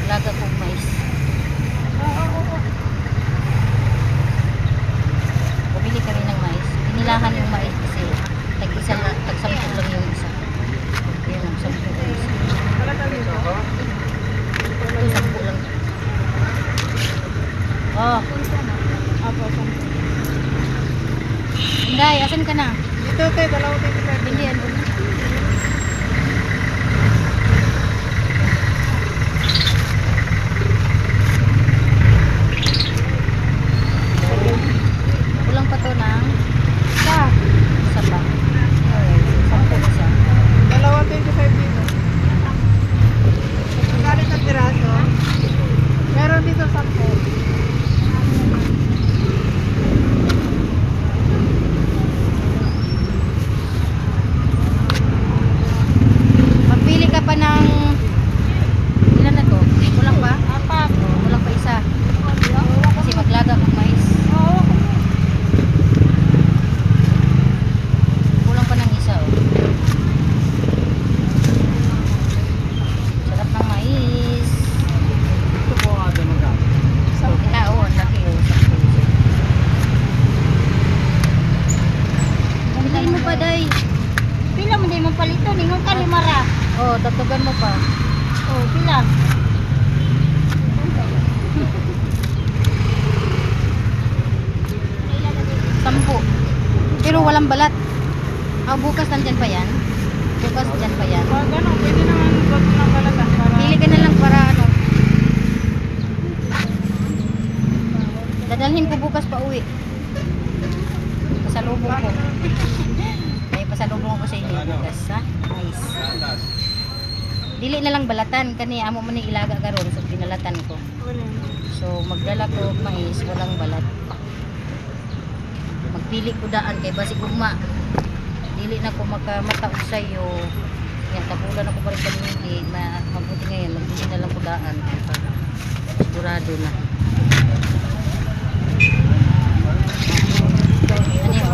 Maglaga kong mais. Bumili kami ng mais. Pinilahan yung mais kasi tag-10 lang yung isa. Ayan ang 10 yung isa. Ito 10 lang. Oh. Inday, asan ka na? Ito, dalawang 25. Bindihan mo. Kulang pa to ng isa pa. Okay, 10 isa. Dalawang 25 dito. Galit ang piraso. Meron dito 10. Magpili ka pa ng ilan na to? Kulang pa? Apat. Kulang pa isa. Kasi maglaga kong mais. Kulang pa ng isa oh. Sarap ng mais. Ito po nga din magkano. So, oh, ang laki oh. Bilhin mo pa day. Pila mo din mong palito, ningon ka limara. Oh, dagdagan mo pa. Oh, pila. Sampu. Pero walang balat. Bukas nandyan pa yan. Bukas dyan pa yan. Ganun, pwede naman wag mo ng balatan para... Pili ka na lang para ano. Dadalhin ko bukas pa uwi. Pasalubong ko. May pasalubong ko sa inyo bukas, ha? Nice. Dili na lang balatan. Kani amo man ni ilaga karon so binalatan ko. So magdala ko og mais, walang balat. Magpili ko daan kay basig ugma. Dili na ko makamataog sayo. Yan, tabulan ako pa rin kanini. Mabuti ngayon, magbili na lang ko daan. Sigurado na. Ano yun?